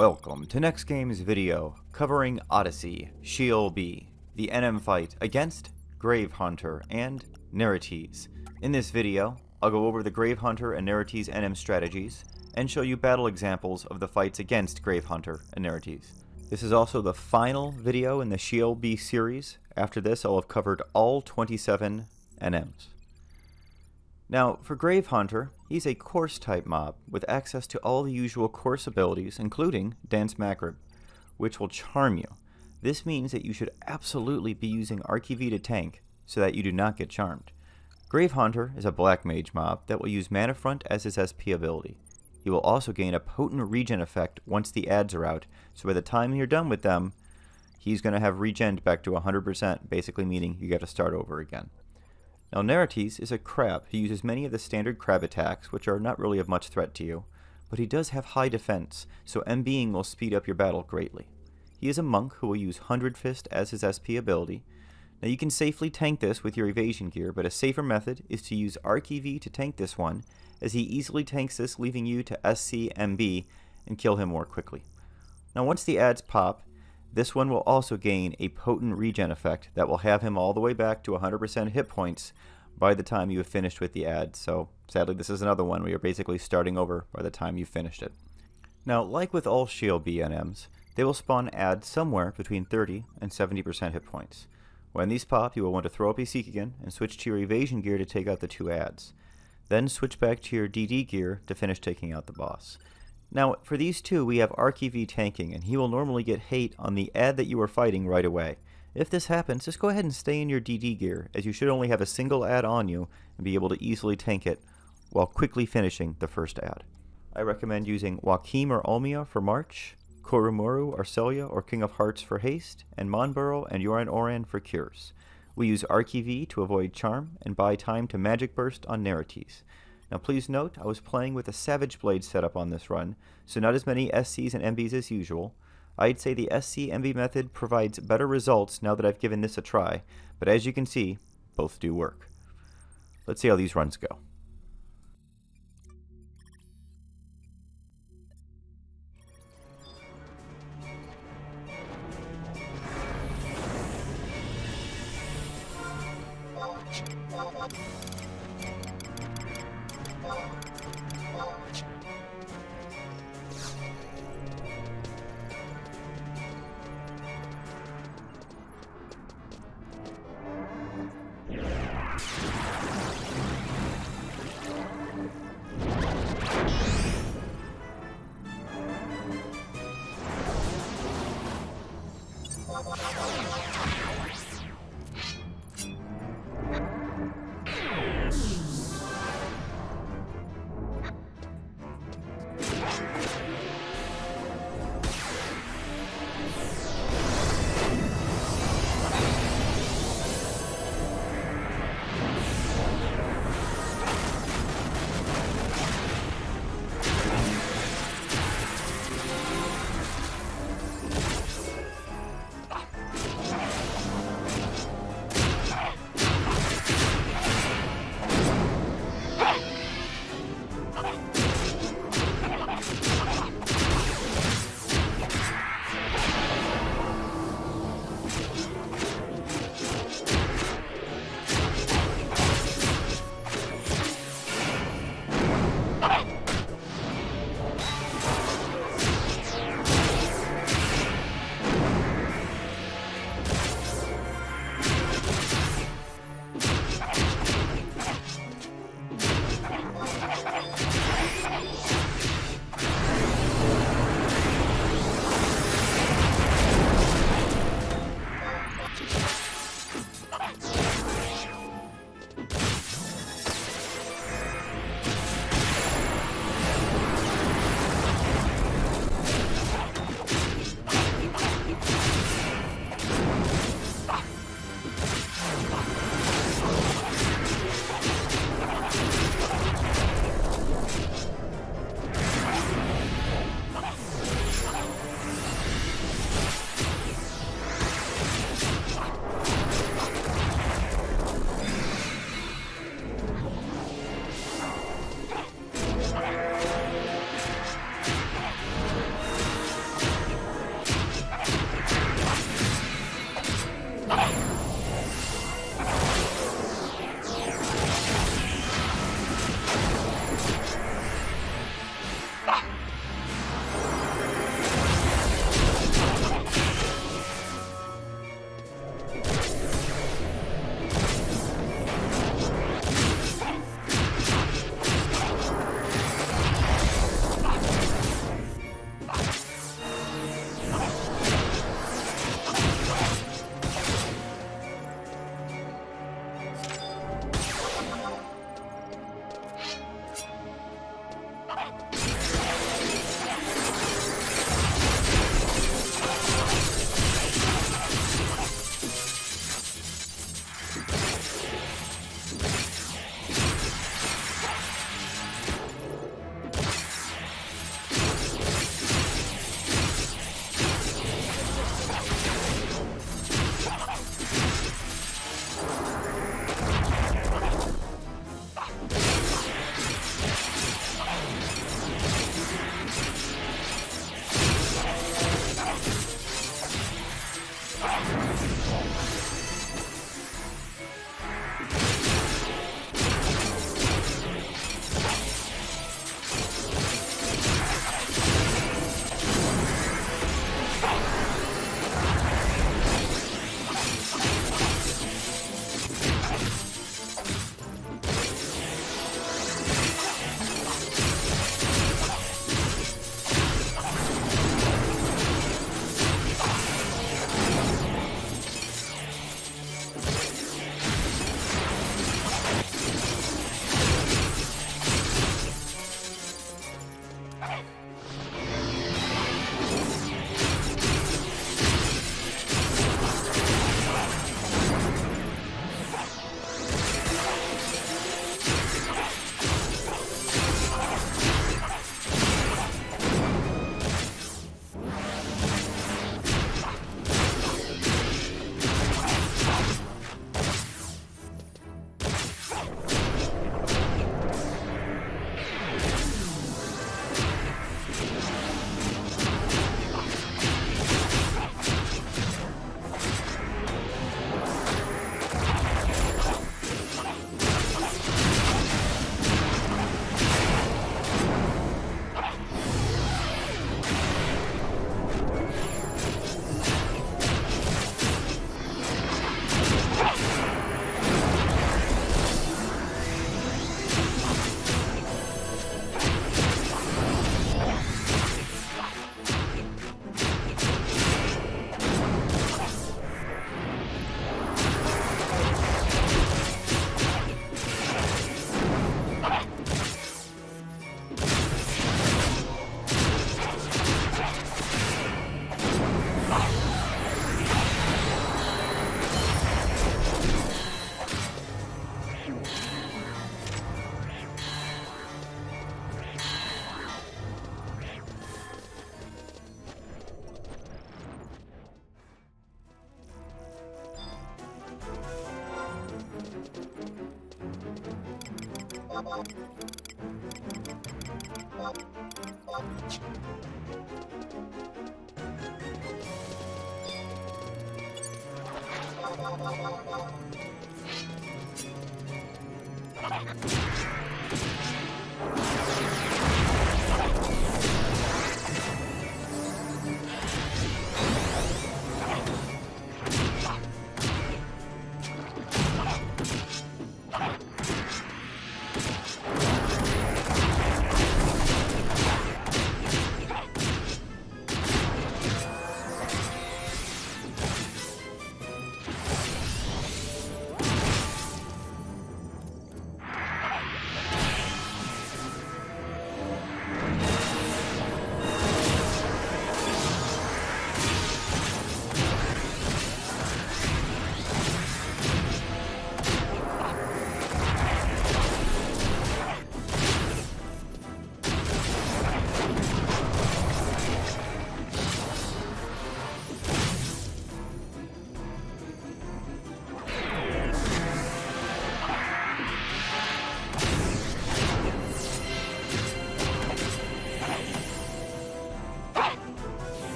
Welcome to NEXTGames video covering Odyssey, Sheol B, the NM fight against Gravehaunter and Nerites. In this video, I'll go over the Gravehaunter and Nerites NM strategies and show you battle examples of the fights against Gravehaunter and Nerites. This is also the final video in the Sheol B series. After this, I'll have covered all 27 NMs. Now, for Gravehaunter, he's a Course type mob with access to all the usual Course abilities, including Dance Macrib, which will charm you. This means that you should absolutely be using RQV to tank so that you do not get charmed. Gravehaunter is a Black Mage mob that will use Mana Front as his SP ability. He will also gain a potent regen effect once the ads are out, so by the time you're done with them, he's going to have regened back to 100%, basically meaning you got to start over again. Now, Nerites is a crab who uses many of the standard crab attacks, which are not really of much threat to you, but he does have high defense, so MBing will speed up your battle greatly. He is a monk who will use 100 Fist as his SP ability. Now, you can safely tank this with your evasion gear, but a safer method is to use RQV to tank this one, as he easily tanks this, leaving you to SC MB and kill him more quickly. Now, once the ads pop, this one will also gain a potent regen effect that will have him all the way back to 100% hit points by the time you have finished with the ad. So sadly, this is another one where you're basically starting over by the time you've finished it. Now, like with all Sheol B NMs, they will spawn ads somewhere between 30 and 70% hit points. When these pop, you will want to throw up your Seek again and switch to your evasion gear to take out the two ads. Then switch back to your DD gear to finish taking out the boss. Now, for these two, we have RQV tanking, and he will normally get hate on the ad that you are fighting right away. If this happens, just go ahead and stay in your DD gear, as you should only have a single ad on you and be able to easily tank it while quickly finishing the first ad. I recommend using Joachim or Olmia for March, Koromuru, Arcelia, or King of Hearts for haste, and Monburo and Yoran Oran for cures. We use RQV to avoid charm and buy time to Magic Burst on Nerites. Now please note, I was playing with a Savage Blade setup on this run, so not as many SCs and MBs as usual. I'd say the SC MB method provides better results now that I've given this a try, but as you can see, both do work. Let's see how these runs go.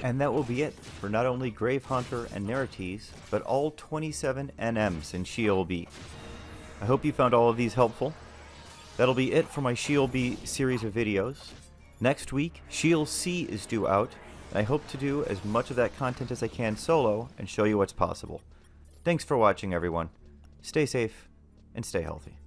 And that will be it for not only Gravehaunter and Nerites, but all 27 NMs in Sheol B. I hope you found all of these helpful. That'll be it for my Sheol B series of videos. Next week, Sheol C is due out, and I hope to do as much of that content as I can solo and show you what's possible. Thanks for watching, everyone. Stay safe and stay healthy.